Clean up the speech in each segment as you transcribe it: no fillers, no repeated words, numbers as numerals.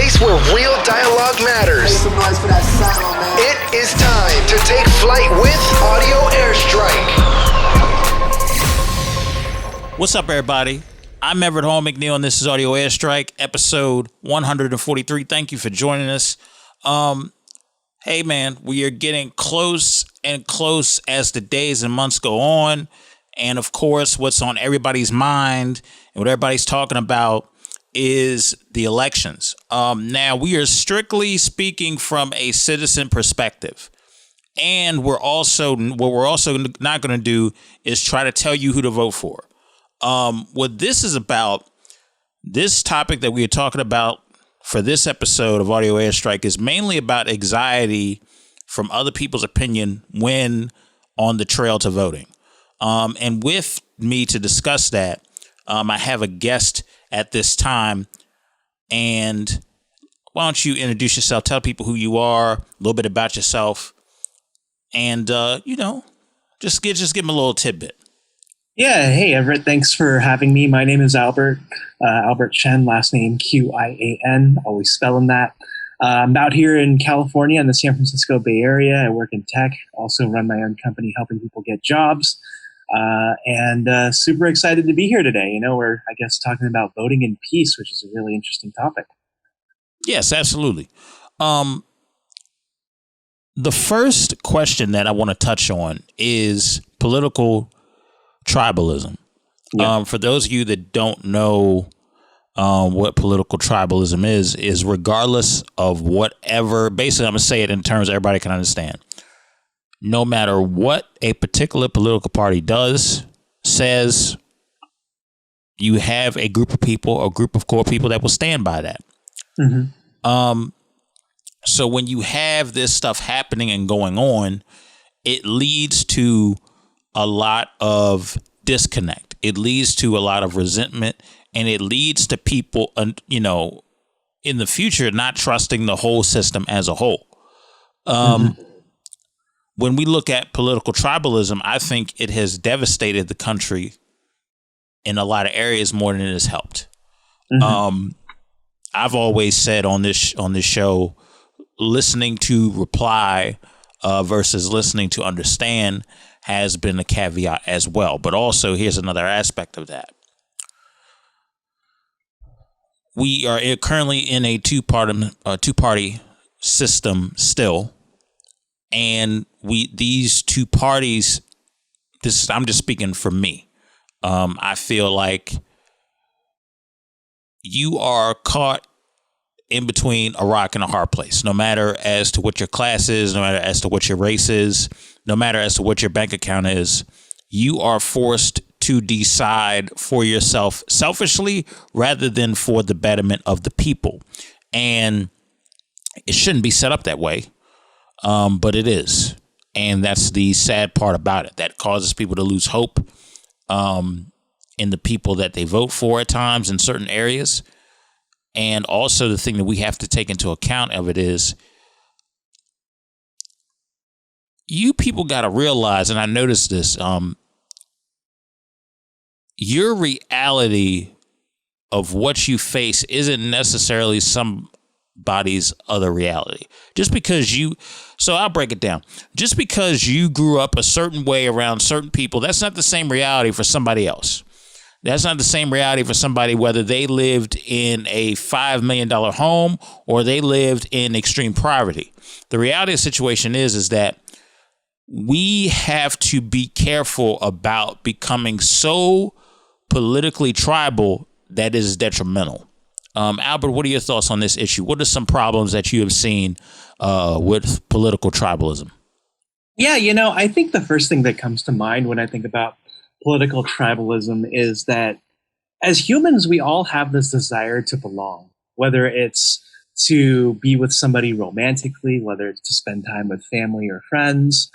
place where real dialogue matters. Make some noise for that sound, man. It is time to take flight with Audio Airstrike. What's up, everybody? I'm Everett, Hall-McNeill, and this is Audio Airstrike, episode 143. Thank you for joining us. Hey, man, we are getting close and close as the days and months go on. And, of course, what's on everybody's mind and what everybody's talking about is the elections. Now, we are strictly speaking from a citizen perspective. And what we're also not going to do is try to tell you who to vote for. What this is about, this topic that we are talking about for this episode of Audio Airstrike is mainly about anxiety from other people's opinion when on the trail to voting. And with me to discuss that, I have a guest at this time. And why don't you introduce yourself, tell people who you are, a little bit about yourself, and, just give them a little tidbit. Yeah. Hey, Everett. Thanks for having me. My name is Albert Qian, last name Qian, always spelling that. I'm out here in California in the San Francisco Bay Area. I work in tech, also run my own company helping people get jobs. And super excited to be here today. We're, I guess, talking about voting in peace, which is a really interesting topic. Yes, absolutely. The first question that I want to touch on is political tribalism. Yeah. For those of you that don't know what political tribalism is regardless of whatever, basically I'm going to say it in terms everybody can understand. No matter what a particular political party does, says, you have a group of people, a group of core people that will stand by that. Mm-hmm. So when you have this stuff happening and going on, it leads to a lot of disconnect. It leads to a lot of resentment, and it leads to people, in the future, not trusting the whole system as a whole. When we look at political tribalism, I think it has devastated the country in a lot of areas more than it has helped. Mm-hmm. I've always said on this show, listening to reply versus listening to understand has been a caveat as well. But also, here's another aspect of that. We are currently in a two-party system still. And these two parties, I'm just speaking for me. I feel like you are caught in between a rock and a hard place, no matter as to what your class is, no matter as to what your race is, no matter as to what your bank account is. You are forced to decide for yourself selfishly rather than for the betterment of the people. And it shouldn't be set up that way. But it is. And that's the sad part about it. That causes people to lose hope in the people that they vote for at times in certain areas. And also the thing that we have to take into account of it is you people got to realize, and I noticed this, your reality of what you face isn't necessarily somebody's other reality. So I'll break it down. Just because you grew up a certain way around certain people, that's not the same reality for somebody else. That's not the same reality for somebody, whether they lived in a $5 million home or they lived in extreme poverty. The reality of the situation is that we have to be careful about becoming so politically tribal that is detrimental. Albert, what are your thoughts on this issue? What are some problems that you have seen with political tribalism? Yeah, I think the first thing that comes to mind when I think about political tribalism is that as humans, we all have this desire to belong, whether it's to be with somebody romantically, whether it's to spend time with family or friends.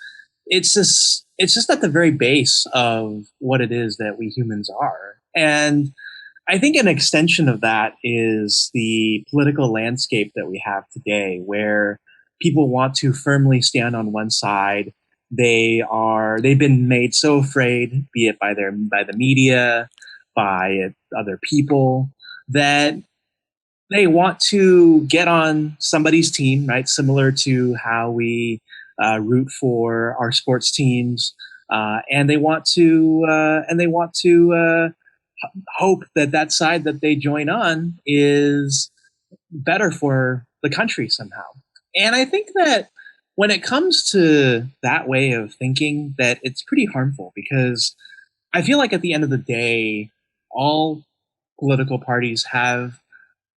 It's just at the very base of what it is that we humans are. And I think an extension of that is the political landscape that we have today, where people want to firmly stand on one side. They've been made so afraid, be it by the media, by other people, that they want to get on somebody's team, right? Similar to how we root for our sports teams, and they want to hope that that side that they join on is better for the country somehow. And I think that when it comes to that way of thinking, that it's pretty harmful, because I feel like at the end of the day, all political parties have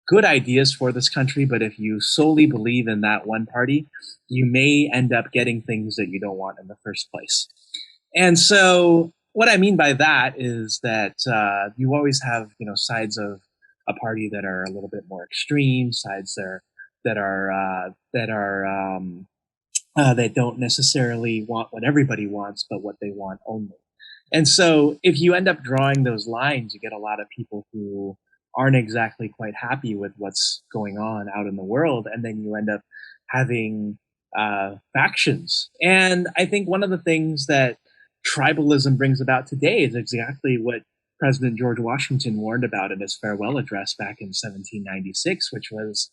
good ideas for this country, but if you solely believe in that one party, you may end up getting things that you don't want in the first place. And so what I mean by that is that you always have, sides of a party that are a little bit more extreme, sides that don't necessarily want what everybody wants, but what they want only. And so if you end up drawing those lines, you get a lot of people who aren't exactly quite happy with what's going on out in the world, and then you end up having factions. And I think one of the things that tribalism brings about today is exactly what President George Washington warned about in his farewell address back in 1796, which was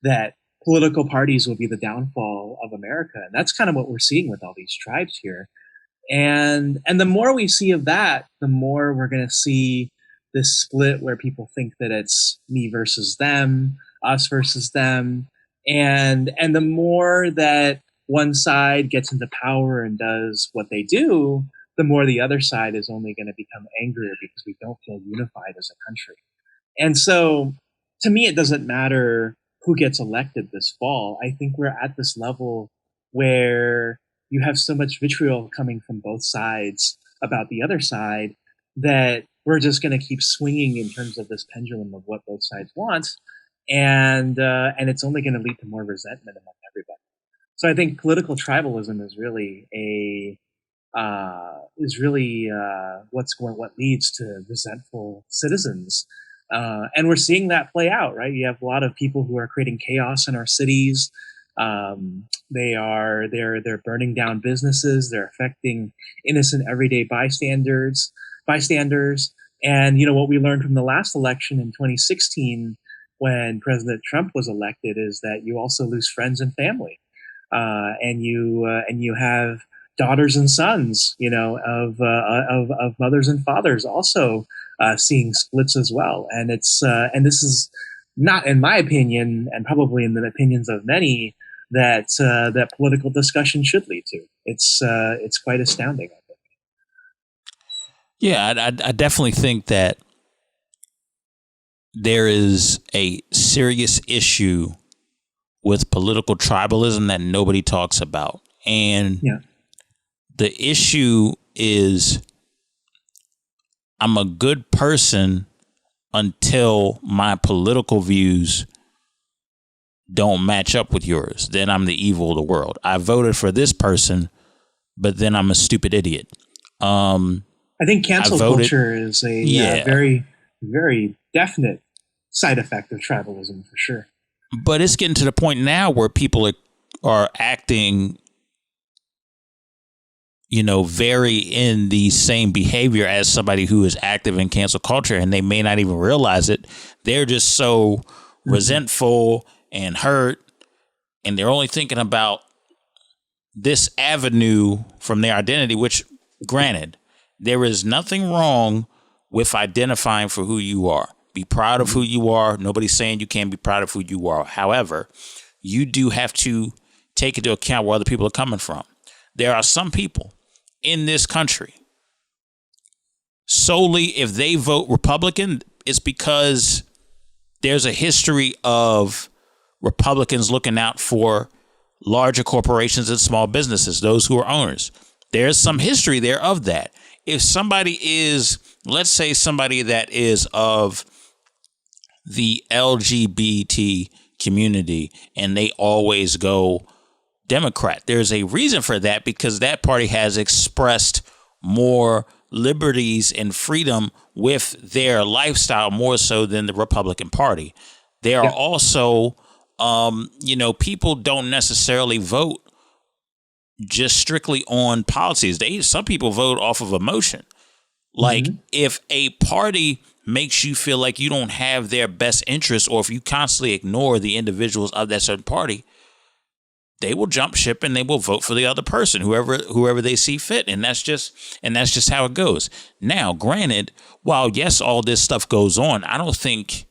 that political parties will be the downfall of America. And that's kind of what we're seeing with all these tribes here. And the more we see of that, the more we're going to see this split where people think that it's me versus them, us versus them. And the more that one side gets into power and does what they do, the more the other side is only going to become angrier because we don't feel unified as a country. And so to me, it doesn't matter who gets elected this fall. I think we're at this level where you have so much vitriol coming from both sides about the other side that we're just going to keep swinging in terms of this pendulum of what both sides want, and it's only going to lead to more resentment among everybody. So I think political tribalism is really what leads to resentful citizens, and we're seeing that play out. Right, you have a lot of people who are creating chaos in our cities. They're burning down businesses. They're affecting innocent everyday bystanders. And what we learned from the last election in 2016, when President Trump was elected, is that you also lose friends and family, and you have daughters and sons, of mothers and fathers also seeing splits as well. And and this is not, in my opinion, and probably in the opinions of many, that political discussion should lead to. It's quite astounding, I think. Yeah, I definitely think that there is a serious issue with political tribalism that nobody talks about. And the issue is, I'm a good person until my political views don't match up with yours. Then I'm the evil of the world. I voted for this person, but then I'm a stupid idiot. I think cancel culture is a very, very definite side effect of tribalism, for sure. But it's getting to the point now where people are acting, very in the same behavior as somebody who is active in cancel culture, and they may not even realize it. They're just so resentful and hurt, and they're only thinking about this avenue from their identity, which, granted, there is nothing wrong with identifying for who you are. Be proud of who you are. Nobody's saying you can't be proud of who you are. However, you do have to take into account where other people are coming from. There are some people in this country, solely if they vote Republican, it's because there's a history of Republicans looking out for larger corporations and small businesses, those who are owners. There's some history there of that. If somebody is, let's say somebody that is of the LGBT community and they always go Democrat, there's a reason for that, because that party has expressed more liberties and freedom with their lifestyle more so than the Republican Party. There are also, people don't necessarily vote just strictly on policies. Some people vote off of emotion. Like if a party makes you feel like you don't have their best interest, or if you constantly ignore the individuals of that certain party, they will jump ship and they will vote for the other person, whoever they see fit. And that's just how it goes. Now, granted, while yes, all this stuff goes on, I don't think,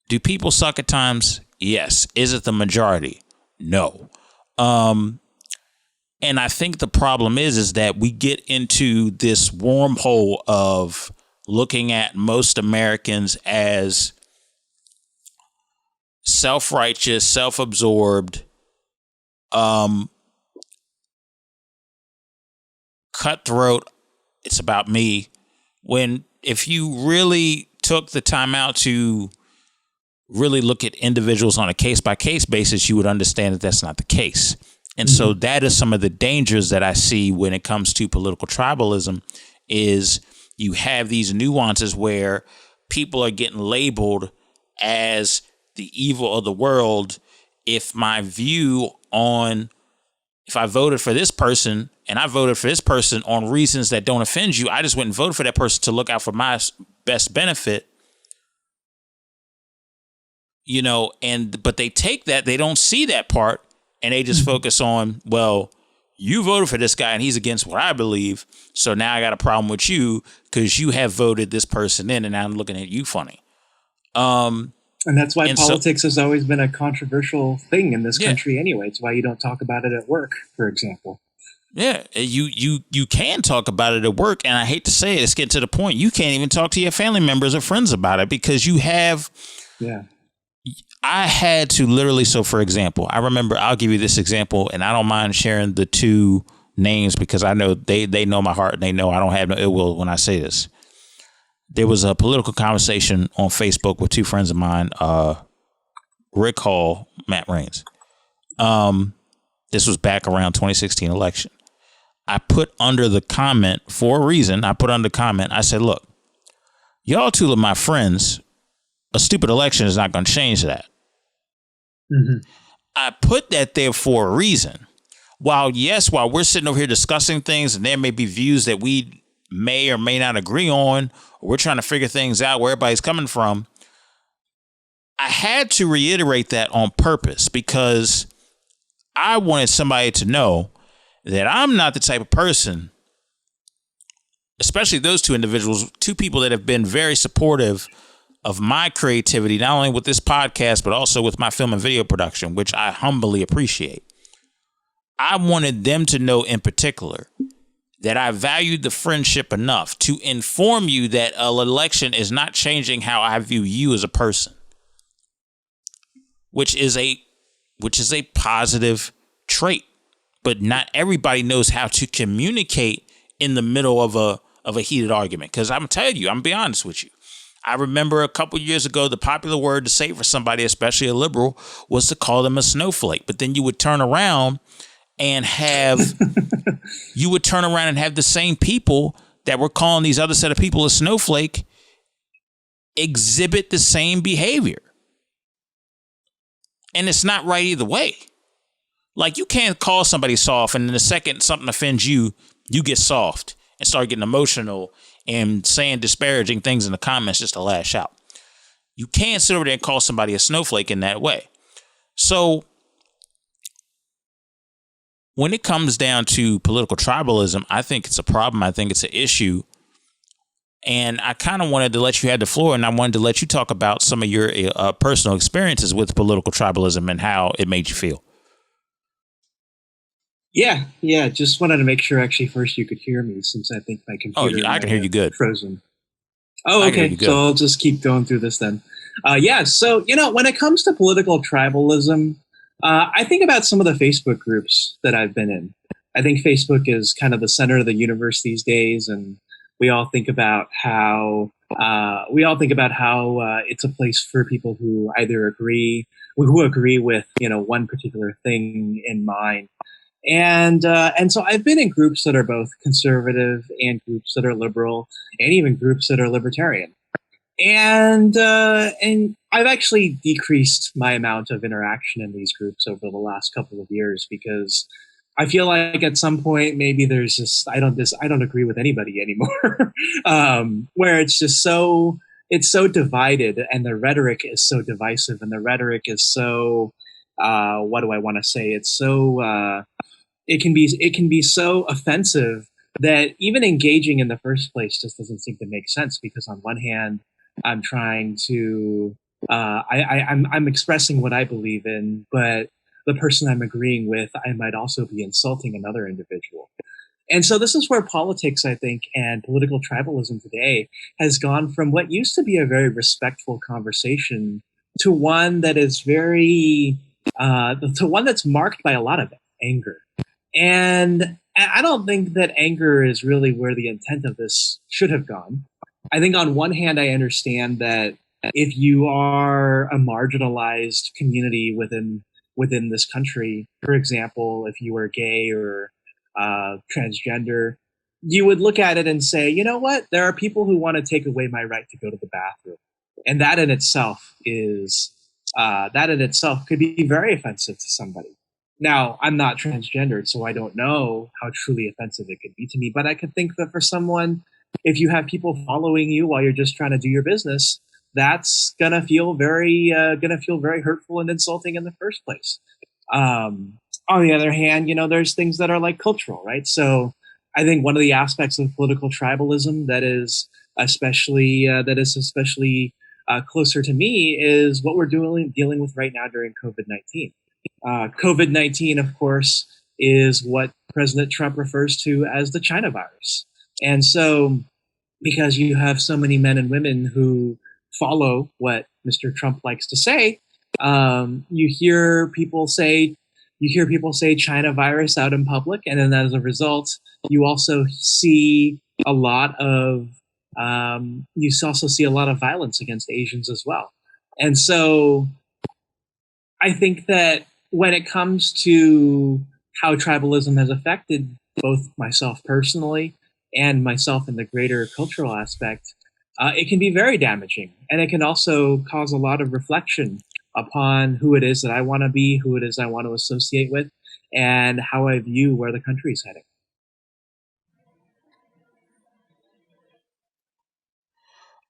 do people suck at times? Yes. Is it the majority? No. And I think the problem is that we get into this wormhole of looking at most Americans as self-righteous, self-absorbed, cutthroat. It's about me. When if you really took the time out to really look at individuals on a case-by-case basis, you would understand that that's not the case. And so that is some of the dangers that I see when it comes to political tribalism, is you have these nuances where people are getting labeled as the evil of the world. If I voted for this person and I voted for this person on reasons that don't offend you, I just went and voted for that person to look out for my best benefit, but they take that, they don't see that part, and they just focus on, well, you voted for this guy and he's against what I believe, so now I got a problem with you because you have voted this person in and now I'm looking at you funny. And that's why politics has always been a controversial thing in this country anyway. It's why you don't talk about it at work, for example. Yeah, you can talk about it at work, and I hate to say it, it's getting to the point you can't even talk to your family members or friends about it because you have... Yeah. I had to literally, so for example, I remember, I'll give you this example, and I don't mind sharing the two names because I know they know my heart and they know I don't have no ill will when I say this. There was a political conversation on Facebook with two friends of mine, Rick Hall, Matt Raines. This was back around 2016 election. I put under the comment for a reason. I said, look, y'all two are my friends. A stupid election is not going to change that. Mm-hmm. I put that there for a reason. While we're sitting over here discussing things and there may be views that we may or may not agree on, or we're trying to figure things out where everybody's coming from, I had to reiterate that on purpose because I wanted somebody to know that I'm not the type of person, especially those two individuals, two people that have been very supportive of my creativity, not only with this podcast, but also with my film and video production, which I humbly appreciate. I wanted them to know in particular that I valued the friendship enough to inform you that an election is not changing how I view you as a person, which is a positive trait. But not everybody knows how to communicate in the middle of a heated argument. Because I'm telling you, I'm gonna be honest with you. I remember a couple years ago, the popular word to say for somebody, especially a liberal, was to call them a snowflake. But then you would turn around and have the same people that were calling these other set of people a snowflake exhibit the same behavior. And it's not right either way. Like, you can't call somebody soft and then the second something offends you, you get soft and start getting emotional and saying disparaging things in the comments just to lash out. You can't sit over there and call somebody a snowflake in that way. So when it comes down to political tribalism, I think it's a problem. I think it's an issue. And I kind of wanted to let you have the floor, and I wanted to let you talk about some of your personal experiences with political tribalism and how it made you feel. Yeah. Just wanted to make sure actually first you could hear me, since I think my computer I can hear you good. Frozen. Oh, okay. So I'll just keep going through this then. So, when it comes to political tribalism, I think about some of the Facebook groups that I've been in. I think Facebook is kind of the center of the universe these days, and we all think about how it's a place for people who either agree with one particular thing in mind. And so I've been in groups that are both conservative and groups that are liberal and even groups that are libertarian. And I've actually decreased my amount of interaction in these groups over the last couple of years because I feel like at some point maybe there's just I don't agree with anybody anymore. Where it's so divided, and the rhetoric is so divisive, and the rhetoric is so what do I want to say? It's so it can be so offensive that even engaging in the first place just doesn't seem to make sense. Because on one hand, I'm trying to I'm expressing what I believe in, but the person I'm agreeing with, I might also be insulting another individual. And so this is where politics, I think, and political tribalism today has gone from what used to be a very respectful conversation to one that is to one that's marked by a lot of anger. And I don't think that anger is really where the intent of this should have gone. I think on one hand, I understand that if you are a marginalized community within this country, for example, if you were gay or transgender, you would look at it and say, you know what? There are people who want to take away my right to go to the bathroom, and that in itself could be very offensive to somebody. Now, I'm not transgendered, so I don't know how truly offensive it could be to me. But I could think that for someone, if you have people following you while you're just trying to do your business, that's gonna feel very hurtful and insulting in the first place. On the other hand, there's things that are like cultural, right? So I think one of the aspects of political tribalism that is especially closer to me is what we're dealing with right now during COVID-19. COVID-19, of course, is what President Trump refers to as the China virus. And so, because you have so many men and women who follow what Mr. Trump likes to say, you hear people say China virus out in public, and then as a result, you also see a lot of violence against Asians as well. And so, I think that when it comes to how tribalism has affected both myself personally and myself in the greater cultural aspect, it can be very damaging. And it can also cause a lot of reflection upon who it is that I want to be, who it is I want to associate with, and how I view where the country is heading.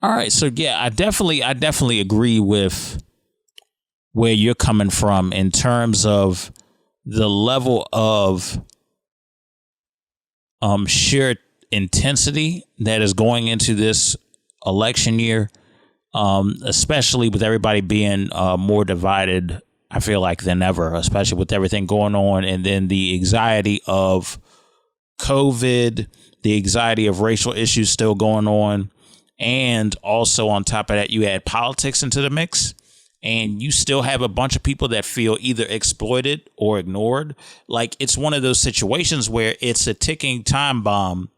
All right, so yeah, I definitely agree with where you're coming from in terms of the level of sheer intensity that is going into this election year, especially with everybody being more divided, I feel like, than ever, especially with everything going on. And then the anxiety of COVID, the anxiety of racial issues still going on. And also on top of that, you add politics into the mix. And you still have a bunch of people that feel either exploited or ignored. Like, it's one of those situations where it's a ticking time bomb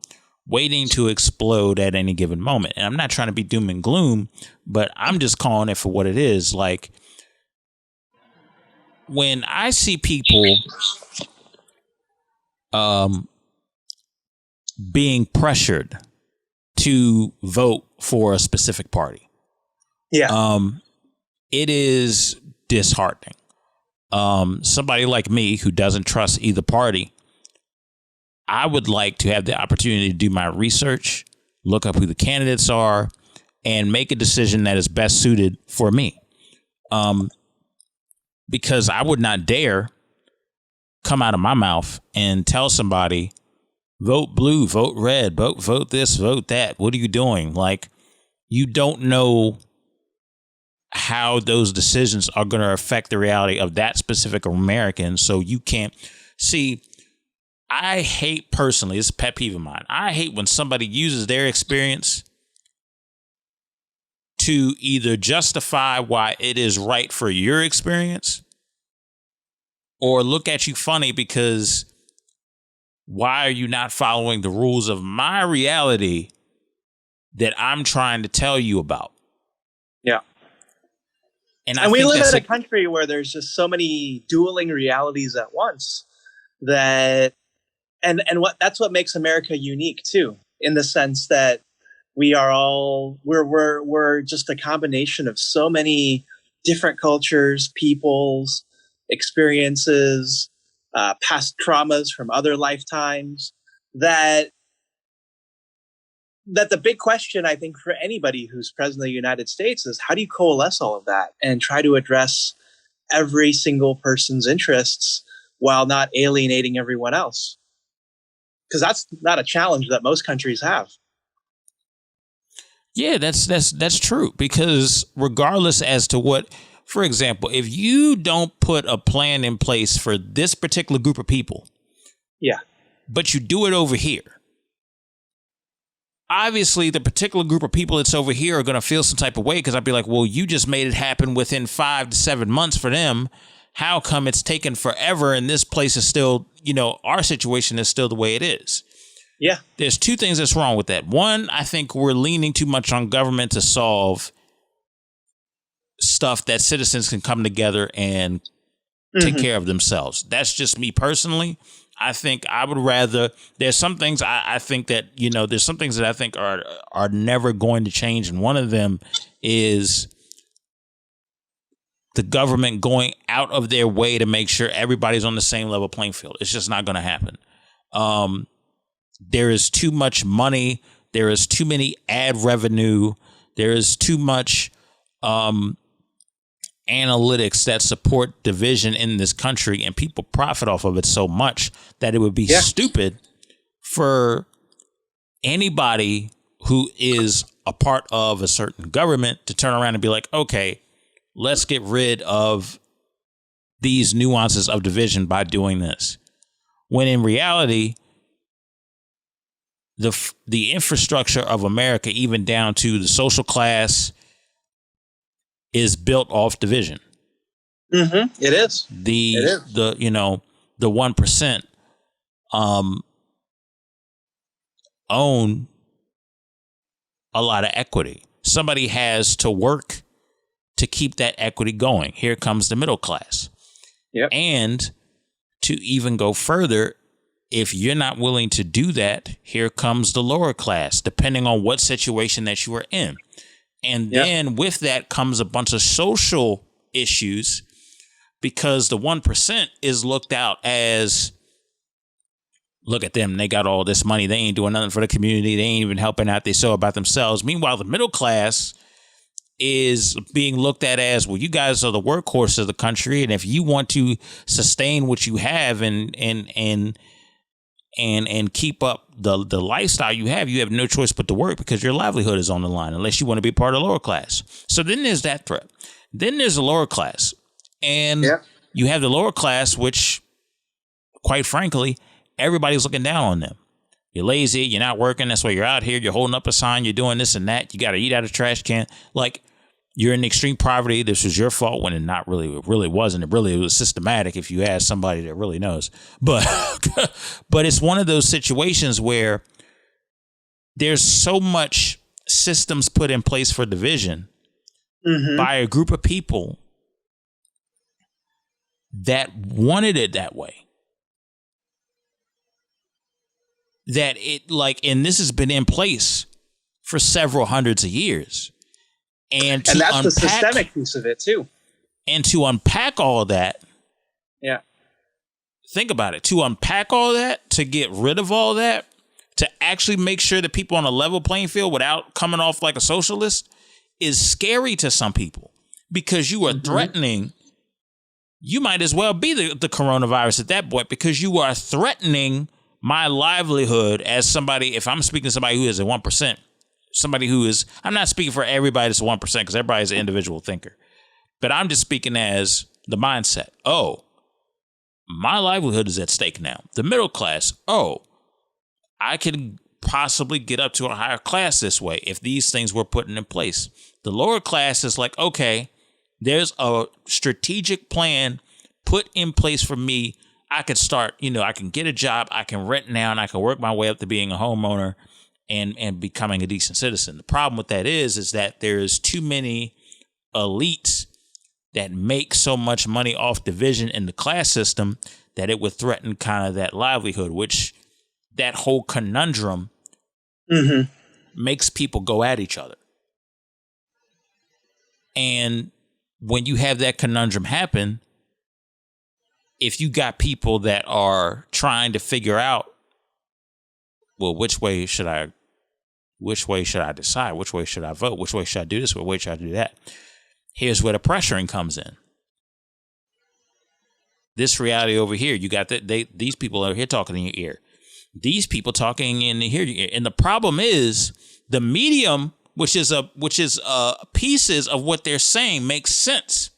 waiting to explode at any given moment. And I'm not trying to be doom and gloom, but I'm just calling it for what it is. Like, when I see people being pressured to vote for a specific party. Yeah. It is disheartening. Somebody like me who doesn't trust either party, I would like to have the opportunity to do my research, look up who the candidates are, and make a decision that is best suited for me. Because I would not dare come out of my mouth and tell somebody, vote blue, vote red, vote this, vote that. What are you doing? Like, you don't know how those decisions are going to affect the reality of that specific American. So you can't see. I hate personally, it's a pet peeve of mine. I hate when somebody uses their experience to either justify why it is right for your experience or look at you funny because why are you not following the rules of my reality that I'm trying to tell you about? Yeah. And we live in a country where there's just so many dueling realities at once that, and that's what makes America unique too, in the sense that we're just a combination of so many different cultures, peoples, experiences, past traumas from other lifetimes. That the big question, I think, for anybody who's president of the United States is, how do you coalesce all of that and try to address every single person's interests while not alienating everyone else? Because that's not a challenge that most countries have. Yeah, that's true. Because regardless as to what, for example, if you don't put a plan in place for this particular group of people, yeah, but you do it over here, obviously the particular group of people that's over here are going to feel some type of way, because I'd be like, well, you just made it happen within 5 to 7 months for them. How come it's taken forever and this place is still, our situation is still the way it is? Yeah. There's two things that's wrong with that. One, I think we're leaning too much on government to solve stuff that citizens can come together and take care of themselves. That's just me personally. I think I would rather, there's some things I think that, there's some things that I think are never going to change. And one of them is the government going out of their way to make sure everybody's on the same level playing field. It's just not going to happen. There is too much money. There is too many ad revenue. There is too much analytics that support division in this country, and people profit off of it so much that it would be stupid for anybody who is a part of a certain government to turn around and be like, okay, let's get rid of these nuances of division by doing this. When in reality, the infrastructure of America, even down to the social class, is built off division. Mm-hmm. It is. The 1% own a lot of equity. Somebody has to work to keep that equity going. Here comes the middle class. Yep. And to even go further, if you're not willing to do that, here comes the lower class, depending on what situation that you are in. And then with that comes a bunch of social issues, because the 1% is looked out as, look at them, they got all this money, they ain't doing nothing for the community, they ain't even helping out, they so about themselves. Meanwhile, the middle class is being looked at as, well, you guys are the workhorse of the country, and if you want to sustain what you have and keep up the lifestyle you have no choice but to work, because your livelihood is on the line unless you want to be part of the lower class. So then there's that threat. Then there's the lower class. And you have the lower class, which, quite frankly, everybody's looking down on them. You're lazy, you're not working, that's why you're out here, you're holding up a sign, you're doing this and that, you got to eat out of a trash can. Like, you're in extreme poverty. This was your fault, when it really wasn't. It was systematic if you ask somebody that really knows. But but it's one of those situations where there's so much systems put in place for division by a group of people that wanted it that way. That it, and this has been in place for several hundreds of years. And that's the systemic piece of it too. And to unpack all of that, think about it. To unpack all that, to get rid of all that, to actually make sure that people on a level playing field without coming off like a socialist, is scary to some people, because you are threatening. You might as well be the coronavirus at that point, because you are threatening my livelihood as somebody. If I'm speaking to somebody who is a 1%. Somebody who is, I'm not speaking for everybody that's 1%, because everybody's an individual thinker, but I'm just speaking as the mindset. Oh, my livelihood is at stake now. The middle class, I could possibly get up to a higher class this way if these things were put in place. The lower class is like, okay, there's a strategic plan put in place for me. I could start, I can get a job, I can rent now, and I can work my way up to being a homeowner and becoming a decent citizen. The problem with that is that there's too many elites that make so much money off division in the class system that it would threaten kind of that livelihood, which that whole conundrum makes people go at each other. And when you have that conundrum happen, if you got people that are trying to figure out, well, which way should I decide? Which way should I vote? Which way should I do this? Which way should I do that? Here's where the pressuring comes in. This reality over here, you got these people over here talking in your ear. These people talking in here, and the problem is the medium, which is pieces of what they're saying makes sense,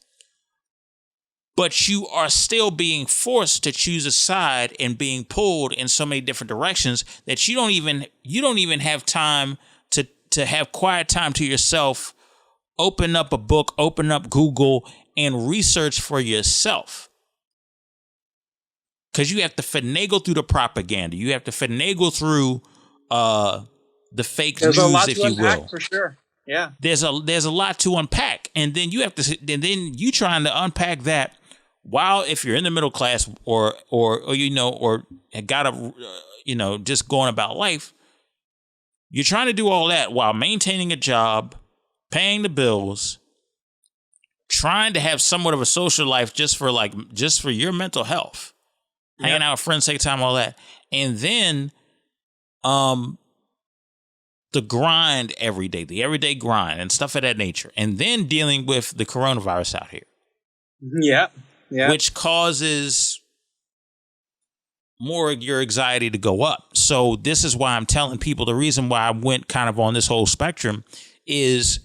but you are still being forced to choose a side and being pulled in so many different directions that you don't even have time to have quiet time to yourself. Open up a book, open up Google, and research for yourself. Because you have to finagle through the propaganda. You have to finagle through the fake news, if you will. For sure. Yeah. There's a lot to unpack, and then you trying to unpack that while, if you're in the middle class or got a just going about life, you're trying to do all that while maintaining a job, paying the bills, trying to have somewhat of a social life just for your mental health. Hanging out with friends, take time, all that. And then the grind every day, the everyday grind and stuff of that nature. And then dealing with the coronavirus out here. Yeah. Yeah. Which causes more of your anxiety to go up. So this is why I'm telling people, the reason why I went kind of on this whole spectrum is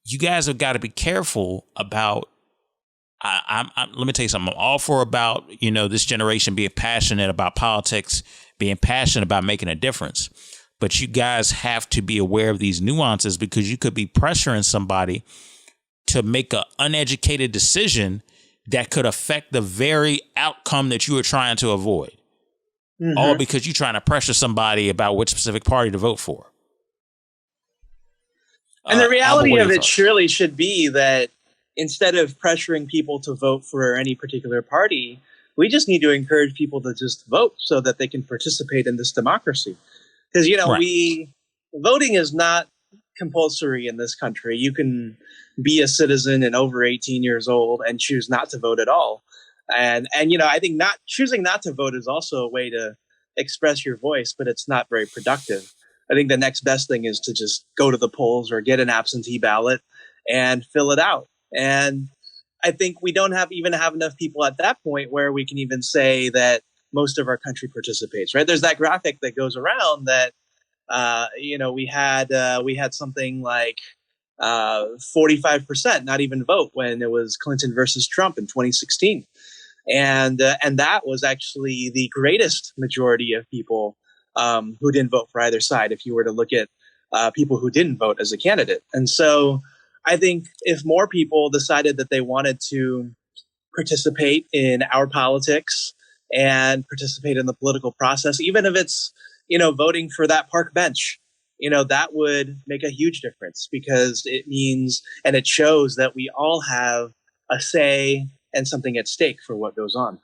you guys have got to be careful about. Let me tell you something. I'm all for about, this generation being passionate about politics, being passionate about making a difference. But you guys have to be aware of these nuances, because you could be pressuring somebody to make an uneducated decision that could affect the very outcome that you were trying to avoid. Mm-hmm. All because you're trying to pressure somebody about which specific party to vote for. And the reality of it surely should be that instead of pressuring people to vote for any particular party, we just need to encourage people to just vote so that they can participate in this democracy. Because, voting is not compulsory in this country. You can be a citizen and over 18 years old and choose not to vote at all. And I think choosing not to vote is also a way to express your voice, but it's not very productive. I think the next best thing is to just go to the polls or get an absentee ballot and fill it out. And I think we don't have enough people at that point where we can even say that most of our country participates, right? There's that graphic that goes around that, we had something like 45% not even vote when it was Clinton versus Trump in 2016. And that was actually the greatest majority of people who didn't vote for either side, if you were to look at people who didn't vote as a candidate. And so I think if more people decided that they wanted to participate in our politics and participate in the political process, even if it's, voting for that park bench, that would make a huge difference, because it means and it shows that we all have a say and something at stake for what goes on.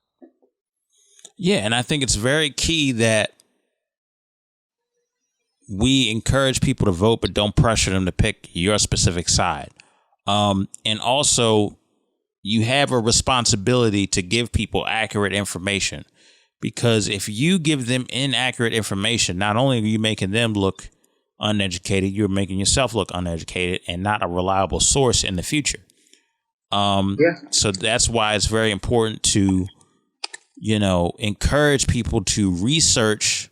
Yeah, and I think it's very key that we encourage people to vote, but don't pressure them to pick your specific side. And also, you have a responsibility to give people accurate information, because if you give them inaccurate information, not only are you making them look uneducated, you're making yourself look uneducated and not a reliable source in the future. So that's why it's very important to, encourage people to research.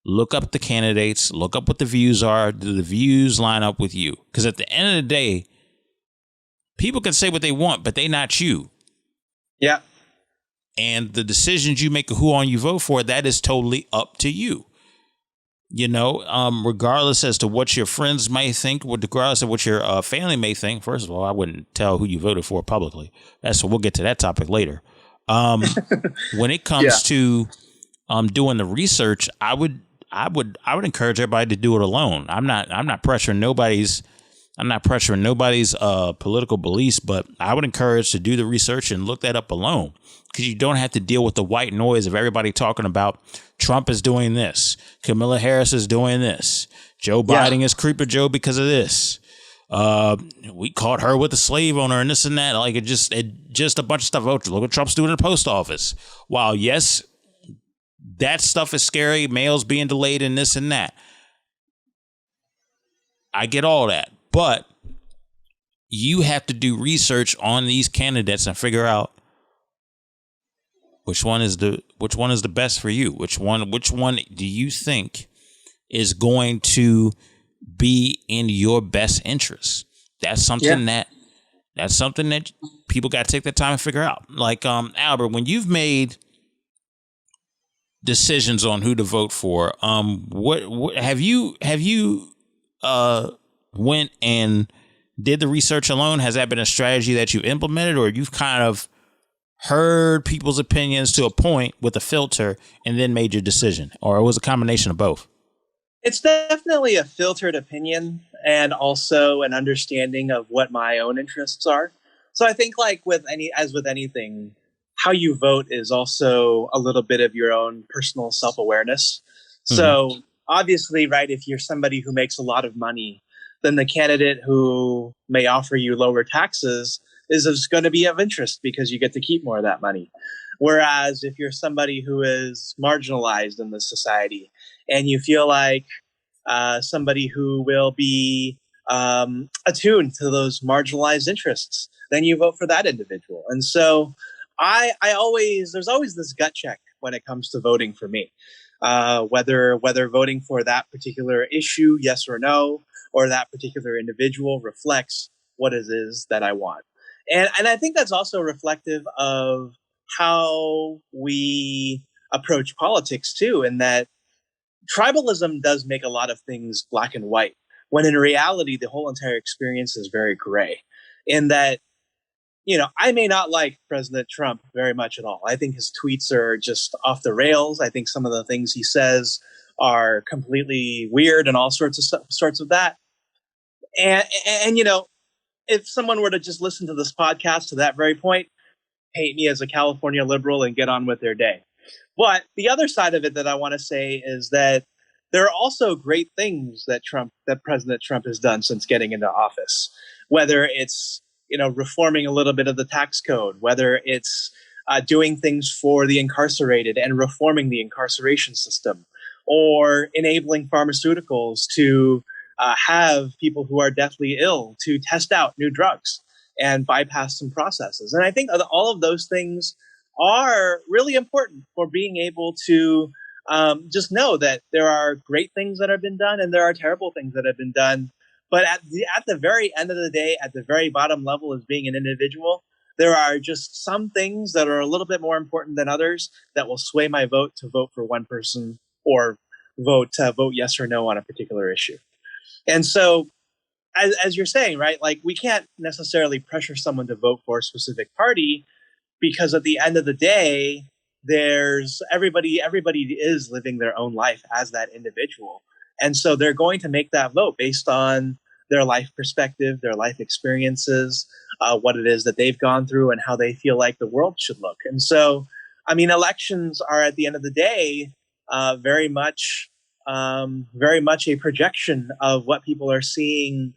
Look up the candidates, look up what the views are. Do the views line up with you? Because at the end of the day, people can say what they want, but they're not you. Yeah. And the decisions you make of who on you vote for, that is totally up to you. Regardless as to what your friends may think, regardless of what your family may think. First of all, I wouldn't tell who you voted for publicly. We'll get to that topic later. When it comes to doing the research, I would encourage everybody to do it alone. I'm not pressuring nobody's political beliefs, but I would encourage to do the research and look that up alone, because you don't have to deal with the white noise of everybody talking about Trump is doing this, Kamala Harris is doing this, Joe Biden is Creeper Joe because of this. We caught her with a slave owner and this and that. Like it just a bunch of stuff. Oh, look what Trump's doing in the post office. While yes, that stuff is scary. Mails being delayed and this and that. I get all that, but you have to do research on these candidates and figure out which one is the best for you. Which one do you think is going to be in your best interest? That's something that people got to take their time and figure out. Like Albert, when you've made decisions on who to vote for, what have you went and did the research alone? Has that been a strategy that you implemented, or you've kind of heard people's opinions to a point with a filter and then made your decision, or it was a combination of both? It's definitely a filtered opinion and also an understanding of what my own interests are. So I think like with anything, how you vote is also a little bit of your own personal self-awareness. Mm-hmm. So obviously, right, if you're somebody who makes a lot of money, then the candidate who may offer you lower taxes is going to be of interest because you get to keep more of that money. Whereas if you're somebody who is marginalized in this society and you feel like somebody who will be attuned to those marginalized interests, then you vote for that individual. And so there's always this gut check when it comes to voting for me, whether voting for that particular issue, yes or no, or that particular individual reflects what it is that I want. And I think that's also reflective of how we approach politics too, in that tribalism does make a lot of things black and white, when in reality, the whole entire experience is very gray. In that, I may not like President Trump very much at all. I think his tweets are just off the rails. I think some of the things he says are completely weird and all sorts of that. And if someone were to just listen to this podcast to that very point, hate me as a California liberal and get on with their day. But the other side of it that I want to say is that there are also great things that President Trump has done since getting into office, whether it's, reforming a little bit of the tax code, whether it's doing things for the incarcerated and reforming the incarceration system, or enabling pharmaceuticals to have people who are deathly ill to test out new drugs and bypass some processes. And I think all of those things are really important for being able to just know that there are great things that have been done and there are terrible things that have been done. But at the very end of the day, at the very bottom level as being an individual, there are just some things that are a little bit more important than others that will sway my vote to vote for one person or vote yes or no on a particular issue. And so, as you're saying, right, like we can't necessarily pressure someone to vote for a specific party, because at the end of the day, everybody is living their own life as that individual. And so they're going to make that vote based on their life perspective, their life experiences, what it is that they've gone through and how they feel like the world should look. And so, I mean, elections are at the end of the day very much a projection of what people are seeing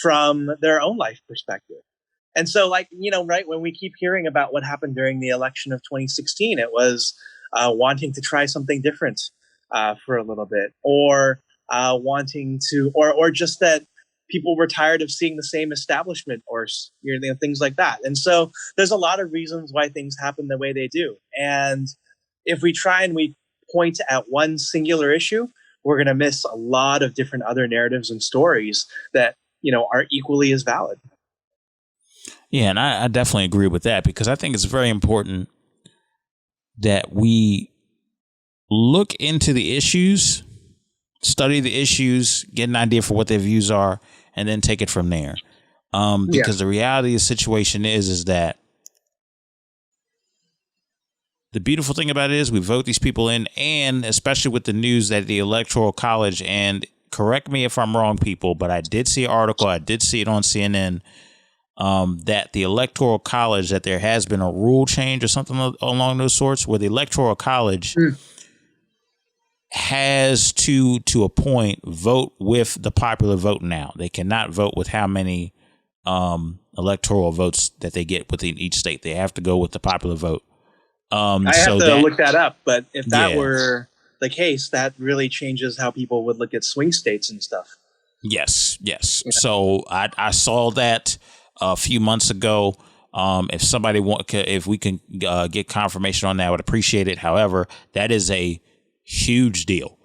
from their own life perspective. And so, like, right, when we keep hearing about what happened during the election of 2016, it was wanting to try something different for a little bit, or wanting to, or just that people were tired of seeing the same establishment, or things like that. And so there's a lot of reasons why things happen the way they do. And if we try and we point at one singular issue, we're going to miss a lot of different other narratives and stories that, are equally as valid. Yeah, and I definitely agree with that, because I think it's very important that we look into the issues, study the issues, get an idea for what their views are, and then take it from there. Because the reality of the situation is that the beautiful thing about it is we vote these people in, and especially with the news that the Electoral College, and correct me if I'm wrong, people, but I did see an article, I did see it on CNN, that the Electoral College, that there has been a rule change or something along those sorts, where the Electoral College has to a point vote with the popular vote now. They cannot vote with how many electoral votes that they get within each state. They have to go with the popular vote. I have to look that up, but if that were the case, that really changes how people would look at swing states and stuff. Yes. Yeah. So I saw that a few months ago. If somebody if we can get confirmation on that, I would appreciate it. However, that is a huge deal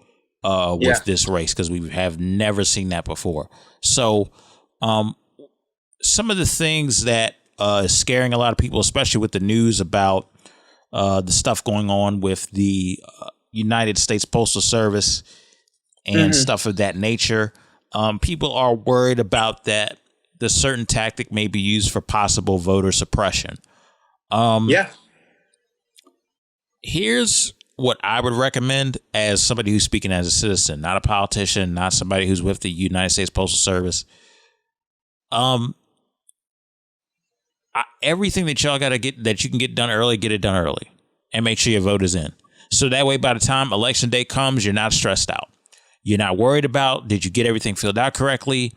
with this race because we have never seen that before. So some of the things that is scaring a lot of people, especially with the news about the stuff going on with the United States Postal Service and stuff of that nature. People are worried about that the certain tactic may be used for possible voter suppression. Here's what I would recommend as somebody who's speaking as a citizen, not a politician, not somebody who's with the United States Postal Service. Everything that y'all got to get that you can get done early, get it done early and make sure your vote is in. So that way, by the time election day comes, you're not stressed out. You're not worried about, did you get everything filled out correctly?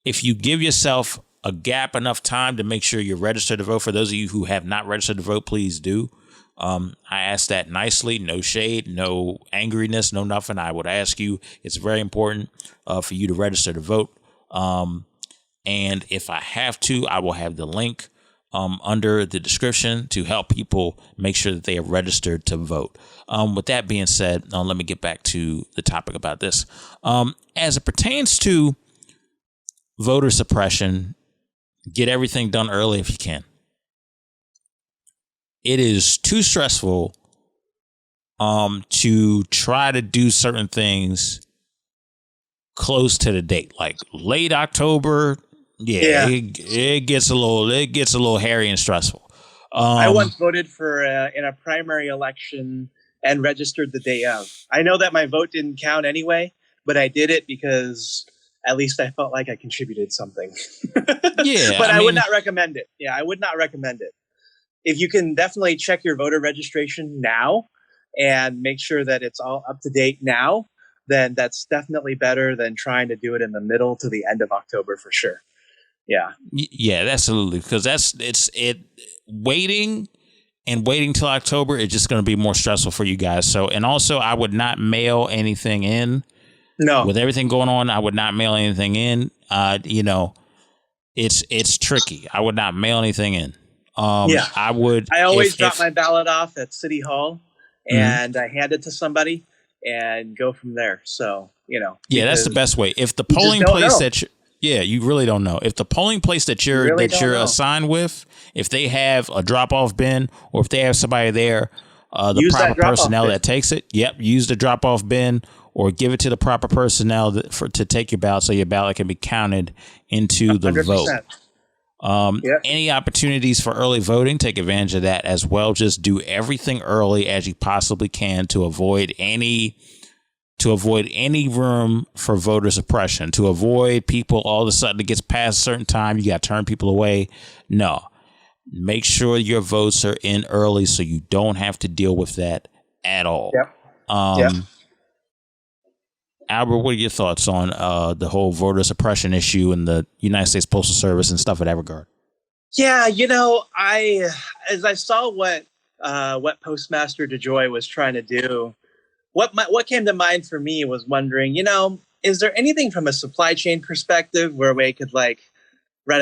If you give yourself a gap enough time to make sure you're registered to vote, for those of you who have not registered to vote, please do. I ask that nicely, no shade, no angriness, no nothing. I would ask you, it's very important for you to register to vote. And if I have to, I will have the link under the description to help people make sure that they are registered to vote. With that being said, let me get back to the topic about this. As it pertains to voter suppression, get everything done early if you can. It is too stressful to try to do certain things close to the date, like late October. It gets a little hairy and stressful. I once voted for in a primary election and registered the day of. I know that my vote didn't count anyway, but I did it because at least I felt like I contributed something. But I would not recommend it. I would not recommend it. If you can definitely check your voter registration now and make sure that it's all up to date now, then that's definitely better than trying to do it in the middle to the end of October for sure. Yeah, absolutely. Because waiting till October is just going to be more stressful for you guys. So, and also I would not mail anything in. No, with everything going on, I would not mail anything in. It's tricky. I would not mail anything in. I would. I always drop my ballot off at City Hall and I hand it to somebody and go from there. So, that's the best way. If the polling place you really don't know. If the polling place that you're assigned with, if they have a drop-off bin or if they have somebody there, the proper personnel that takes it, use the drop-off bin or give it to the proper personnel to take your ballot so your ballot can be counted into the 100%. Vote. Any opportunities for early voting, take advantage of that as well. Just do everything early as you possibly can to avoid any room for voter suppression, to avoid people all of a sudden it gets past a certain time, you got to turn people away. No, make sure your votes are in early so you don't have to deal with that at all. Albert, what are your thoughts on the whole voter suppression issue in the United States Postal Service and stuff in that regard? Yeah, as I saw what Postmaster DeJoy was trying to do, what came to mind for me was wondering, is there anything from a supply chain perspective where we could rent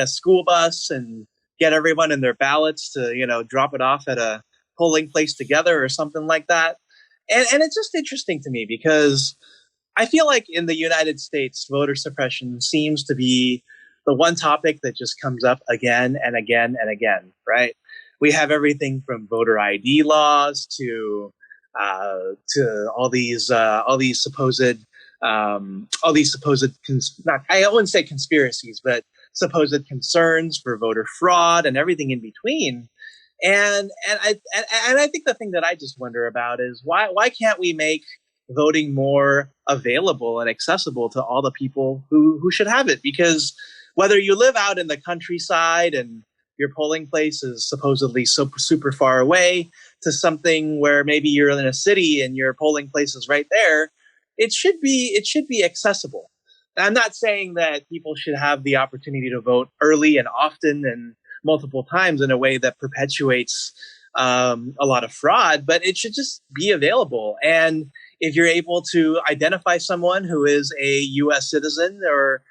a school bus and get everyone and their ballots to, drop it off at a polling place together or something like that? And it's just interesting to me because I feel like in the United States, voter suppression seems to be the one topic that just comes up again and again and again, right? We have everything from voter ID laws to all these supposed I wouldn't say conspiracies, but supposed concerns for voter fraud and everything in between. And I think the thing that I just wonder about is why can't we make voting more available and accessible to all the people who should have it? Because whether you live out in the countryside and your polling place is supposedly so super far away to something where maybe you're in a city and your polling place is right there, it should be accessible. I'm not saying that people should have the opportunity to vote early and often and multiple times in a way that perpetuates a lot of fraud, but it should just be available. And if you're able to identify someone who is a U.S. citizen, or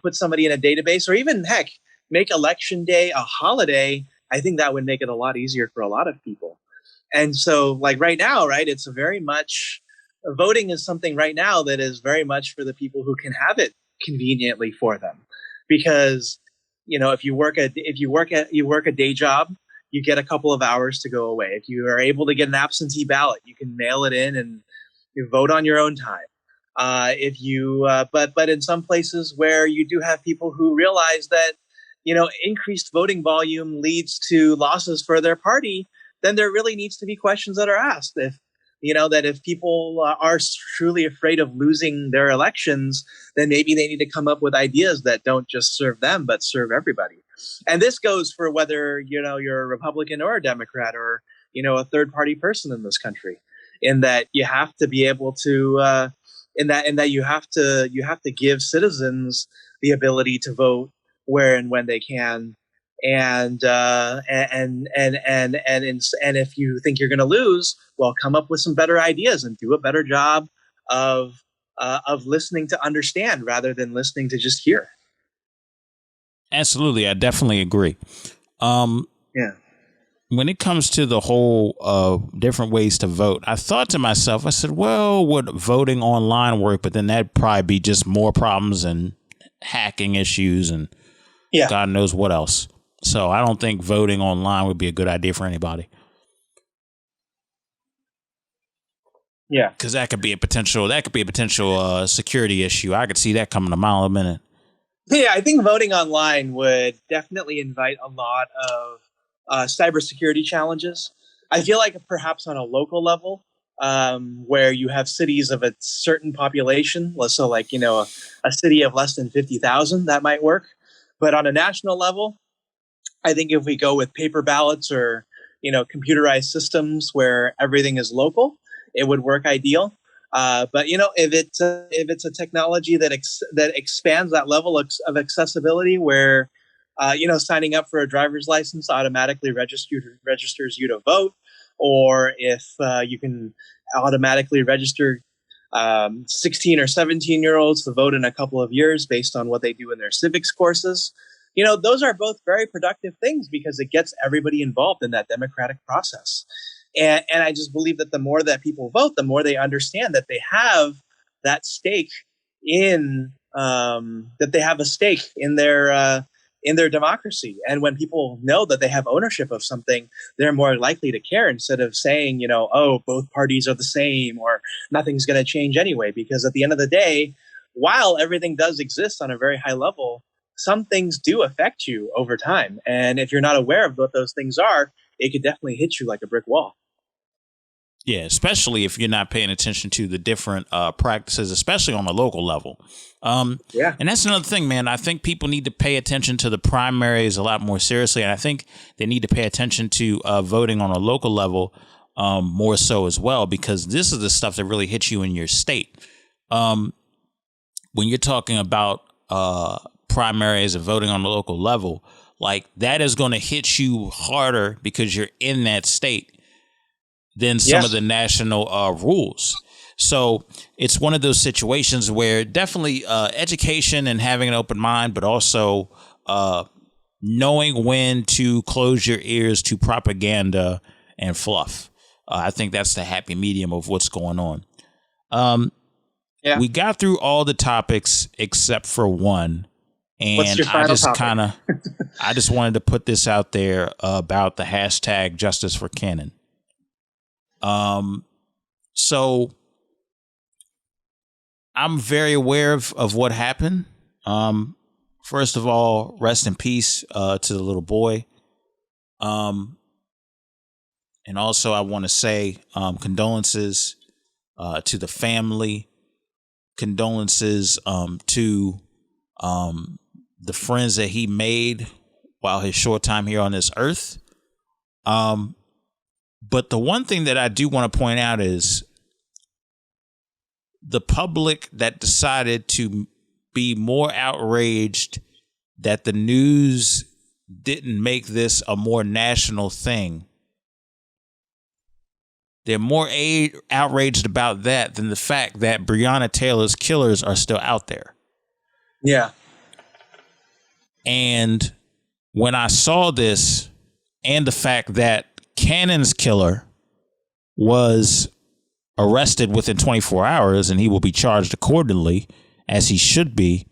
put somebody in a database, or even heck, make election day a holiday, I think that would make it a lot easier for a lot of people. And so, like right now, right, it's very much voting is something right now that is very much for the people who can have it conveniently for them, because if you work a day job, you get a couple of hours to go away. If you are able to get an absentee ballot, you can mail it in and you vote on your own time. But in some places where you do have people who realize that increased voting volume leads to losses for their party, then there really needs to be questions that are asked. If people are truly afraid of losing their elections, then maybe they need to come up with ideas that don't just serve them, but serve everybody. And this goes for whether, you're a Republican or a Democrat, or, a third party person in this country, in that you have to be able to, in that you have to give citizens the ability to vote where and when they can. And if you think you're going to lose, well, come up with some better ideas and do a better job of listening to understand rather than listening to just hear. Absolutely, I definitely agree. Yeah. When it comes to the whole different ways to vote, I thought to myself, I said, well, would voting online work? But then that'd probably be just more problems and hacking issues and God knows what else. So I don't think voting online would be a good idea for anybody. Yeah, because that could be a potential security issue. I could see that coming a mile a minute. Yeah, I think voting online would definitely invite a lot of cybersecurity challenges. I feel like perhaps on a local level, where you have cities of a certain population, so like a city of less than 50,000, that might work. But on a national level, I think if we go with paper ballots or computerized systems where everything is local, it would work ideal. But if it's a technology that expands that level of accessibility, where signing up for a driver's license automatically registers you to vote, or if you can automatically register 16 or 17-year-olds to vote in a couple of years based on what they do in their civics courses. Those are both very productive things because it gets everybody involved in that democratic process. And I just believe that the more that people vote, the more they understand that they have that stake in their democracy. And when people know that they have ownership of something, they're more likely to care, instead of saying, oh, both parties are the same or nothing's going to change anyway. Because at the end of the day, while everything does exist on a very high level, some things do affect you over time. And if you're not aware of what those things are, it could definitely hit you like a brick wall. Yeah, especially if you're not paying attention to the different practices, especially on the local level. And that's another thing, man. I think people need to pay attention to the primaries a lot more seriously. And I think they need to pay attention to voting on a local level more so as well, because this is the stuff that really hits you in your state. When you're talking about primaries and voting on the local level, like that is going to hit you harder because you're in that state than some of the national rules. So it's one of those situations where definitely education and having an open mind, but also knowing when to close your ears to propaganda and fluff. I think that's the happy medium of what's going on. We got through all the topics except for one. And what's your final topic? I just wanted to put this out there about the hashtag Justice for Cannon. So I'm very aware of what happened. First of all, rest in peace to the little boy. And also I want to say condolences to the family, condolences to the friends that he made while his short time here on this earth. But the one thing that I do want to point out is the public that decided to be more outraged that the news didn't make this a more national thing. They're more outraged about that than the fact that Breonna Taylor's killers are still out there. Yeah. And when I saw this and the fact that Cannon's killer was arrested within 24 hours and he will be charged accordingly, as he should be,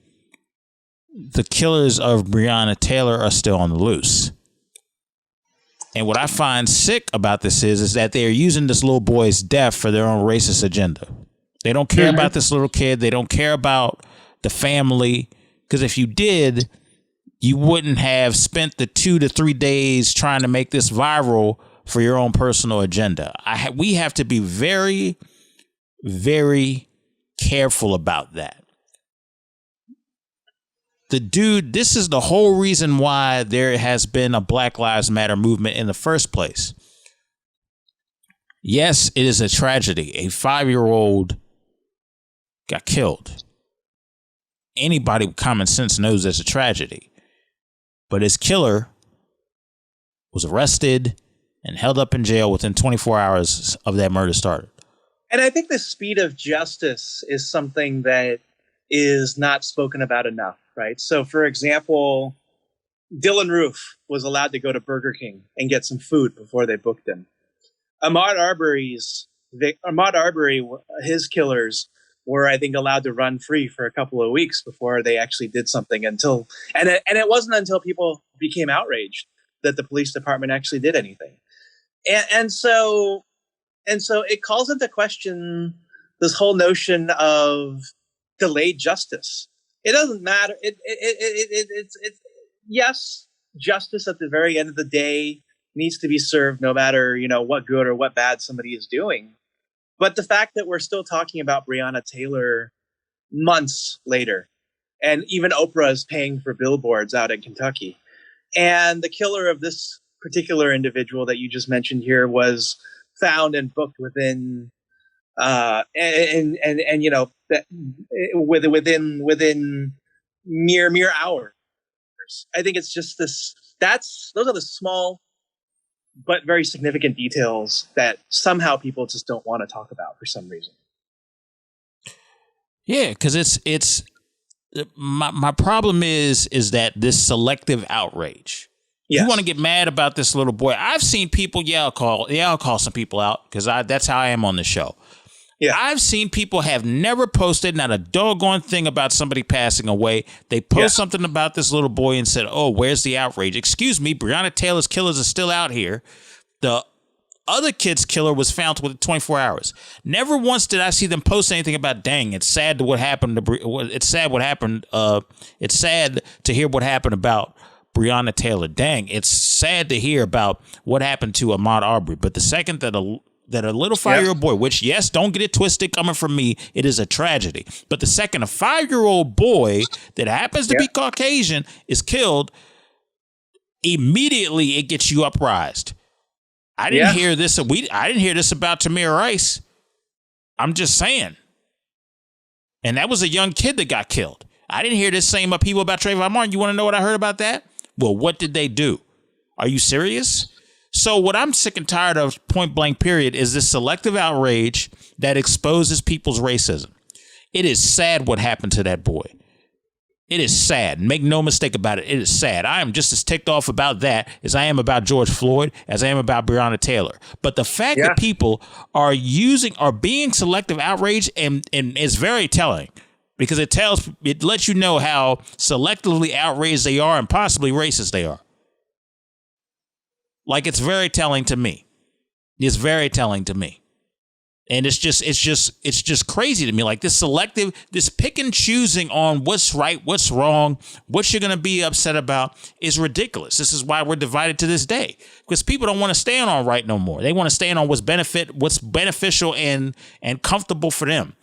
the killers of Breonna Taylor are still on the loose. And what I find sick about this is that they are using this little boy's death for their own racist agenda. They don't care about this little kid. They don't care about the family. Because if you did, you wouldn't have spent the 2 to 3 days trying to make this viral for your own personal agenda. We have to be very, very careful about that. The dude, this is the whole reason why there has been a Black Lives Matter movement in the first place. Yes, it is a tragedy. A 5-year-old got killed. Anybody with common sense knows that's a tragedy. But his killer was arrested and held up in jail within 24 hours of that murder started. And I think the speed of justice is something that is not spoken about enough, right? So, for example, Dylan Roof was allowed to go to Burger King and get some food before they booked him. Ahmaud Arbery, his killers were, I think, allowed to run free for a couple of weeks before they actually did something and it wasn't until people became outraged that the police department actually did anything. And so it calls into question this whole notion of delayed justice. It doesn't matter. It's yes, justice at the very end of the day needs to be served, no matter what good or what bad somebody is doing. But the fact that we're still talking about Breonna Taylor months later, and even Oprah is paying for billboards out in Kentucky, and the killer of this particular individual that you just mentioned here was found and booked within within mere hours. I think it's just those are the small but very significant details that somehow people just don't want to talk about for some reason. Yeah, because it's my problem is that this selective outrage. Yes. You want to get mad about this little boy. I've seen people I'll call some people out because that's how I am on the show. Yeah. I've seen people have never posted not a doggone thing about somebody passing away. They post something about this little boy and said, "Oh, where's the outrage? Excuse me, Breonna Taylor's killers are still out here. The other kid's killer was found within 24 hours." Never once did I see them post anything about, "Dang, it's sad what happened it's sad what happened. It's sad to hear what happened about Breonna Taylor. Dang, it's sad to hear about what happened to Ahmaud Arbery." But the second that a little 5-year-old boy, which, yes, don't get it twisted coming from me, it is a tragedy. But the second a 5-year-old boy that happens to be Caucasian is killed, immediately it gets you uprised. I didn't hear this. I didn't hear this about Tamir Rice. I'm just saying. And that was a young kid that got killed. I didn't hear this same about people about Trayvon Martin. You want to know what I heard about that? Well, what did they do? Are you serious? So what I'm sick and tired of, point blank period, is this selective outrage that exposes people's racism. It is sad what happened to that boy. It is sad. Make no mistake about it. It is sad. I am just as ticked off about that as I am about George Floyd, as I am about Breonna Taylor. But the fact that people are being selective outrage and is very telling, because it lets you know how selectively outraged they are and possibly racist they are. Like, it's very telling to me. It's very telling to me. And it's just crazy to me. Like, this pick and choosing on what's right, what's wrong, what you're going to be upset about is ridiculous. This is why we're divided to this day, because people don't want to stand on right no more. They want to stand on what's beneficial and comfortable for them.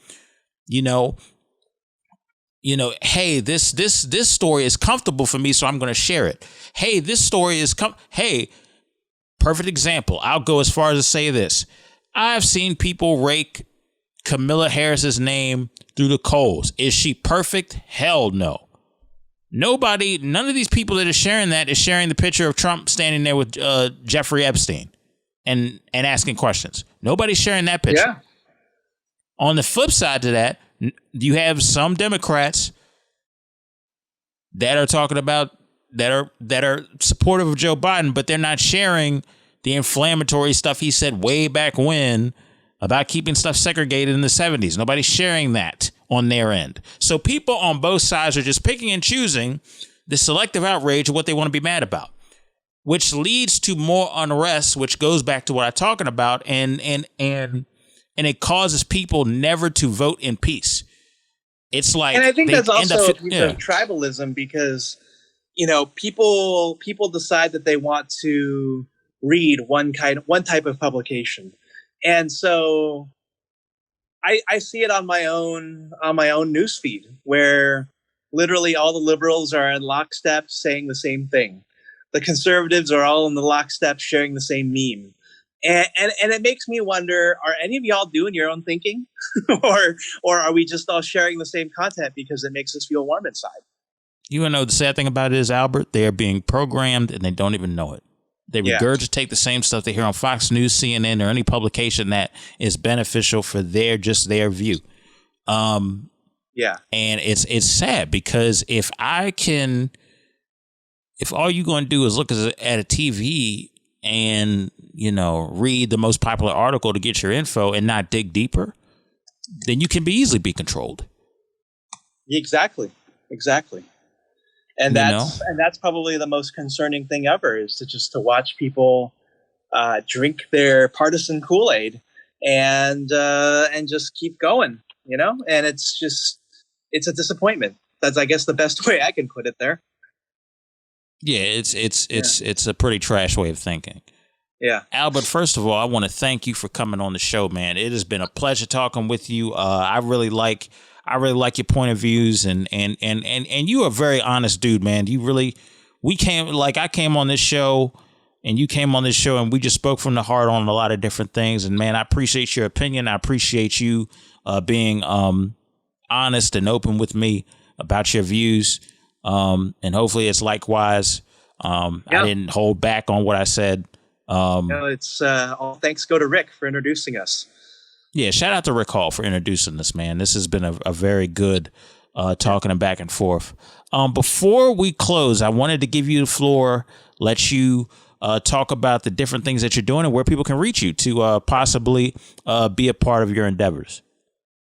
hey, this story is comfortable for me, so I'm going to share it. Hey, this story is hey, perfect example. I'll go as far as to say this. I've seen people rake Kamala Harris's name through the coals. Is she perfect? Hell no. None of these people that are sharing that is sharing the picture of Trump standing there with Jeffrey Epstein and asking questions. Nobody's sharing that picture. Yeah. On the flip side to that, you have some Democrats that are talking about that are supportive of Joe Biden, but they're not sharing the inflammatory stuff he said way back when about keeping stuff segregated in the 70s. Nobody's sharing that on their end. So people on both sides are just picking and choosing the selective outrage of what they want to be mad about, which leads to more unrest, which goes back to what I'm talking about, and it causes people never to vote in peace. It's like, and I think that's also a piece of tribalism, because people decide that they want to read one type of publication, and so I see it on my own newsfeed, where literally all the liberals are in lockstep saying the same thing. The conservatives are all in the lockstep sharing the same meme. And it makes me wonder, are any of y'all doing your own thinking? or are we just all sharing the same content because it makes us feel warm inside? You know, the sad thing about it is, Albert, they are being programmed and they don't even know it. They regurgitate the same stuff they hear on Fox News, CNN, or any publication that is beneficial for their view. And it's sad, because if all you're going to do is look at a TV and, read the most popular article to get your info and not dig deeper, then you can easily be controlled. Exactly. And that's probably the most concerning thing ever, is to watch people drink their partisan Kool-Aid and just keep going, and it's a disappointment. That's, I guess, the best way I can put it there. Yeah, it's a pretty trash way of thinking. Yeah. Albert, first of all, I want to thank you for coming on the show, man. It has been a pleasure talking with you. I really like your point of views, and you are a very honest dude, man. I came on this show and you came on this show and we just spoke from the heart on a lot of different things. And man, I appreciate your opinion. I appreciate you being honest and open with me about your views. And hopefully it's likewise. I didn't hold back on what I said. It's all thanks go to Rick for introducing us. Yeah, shout out to Rick Hall for introducing us, man. This has been a very good talking and back and forth. Before we close, I wanted to give you the floor, let you talk about the different things that you're doing and where people can reach you to possibly be a part of your endeavors.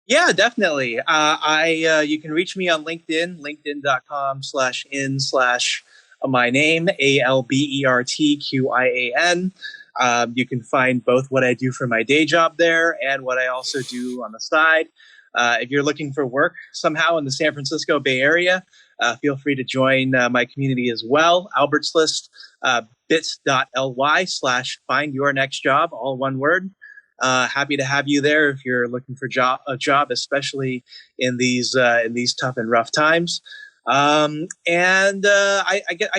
Yeah, definitely. You can reach me on LinkedIn, linkedin.com/in/my name, ALBERTQIAN. You can find both what I do for my day job there and what I also do on the side. If you're looking for work somehow in the San Francisco Bay Area, feel free to join my community as well. Albert's List, bit.ly/findyournextjob, all one word. Happy to have you there if you're looking for a job, especially in these tough and rough times. I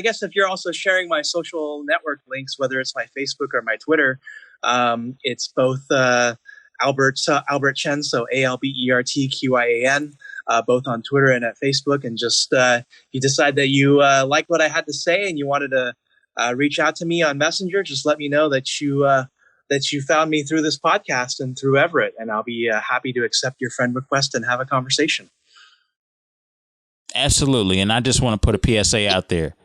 guess if you're also sharing my social network links, whether it's my Facebook or my Twitter, it's both Albert Qian, so ALBERTQIAN, both on Twitter and at Facebook. And just you decide that you like what I had to say and you wanted to reach out to me on Messenger, just let me know that you found me through this podcast and through Everett, and I'll be happy to accept your friend request and have a conversation. Absolutely. And I just want to put a PSA out there.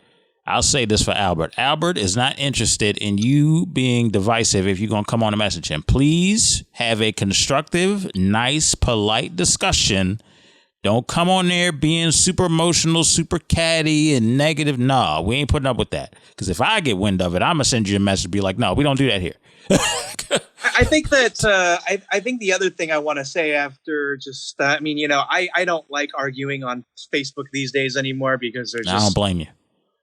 I'll say this for Albert. Albert is not interested in you being divisive if you're going to come on and message him. Please have a constructive, nice, polite discussion. Don't come on there being super emotional, super catty and negative. No, we ain't putting up with that. Because if I get wind of it, I'm going to send you a message and be like, no, we don't do that here. I think that I think the other thing I want to say after just I don't like arguing on Facebook these days anymore, because I don't blame you.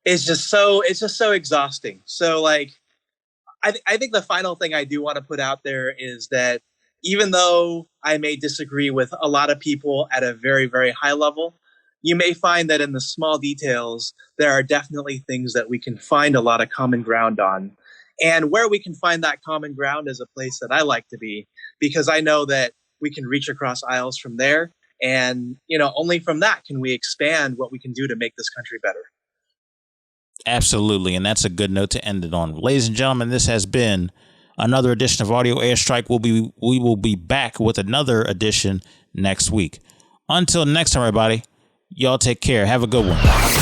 It's just so exhausting. So like I think the final thing I do want to put out there is that even though I may disagree with a lot of people at a very, very high level, you may find that in the small details, there are definitely things that we can find a lot of common ground on. And where we can find that common ground is a place that I like to be, because I know that we can reach across aisles from there. And, only from that can we expand what we can do to make this country better. Absolutely. And that's a good note to end it on. Ladies and gentlemen, this has been another edition of Audio Airstrike. We will be back with another edition next week. Until next time, everybody, y'all take care. Have a good one.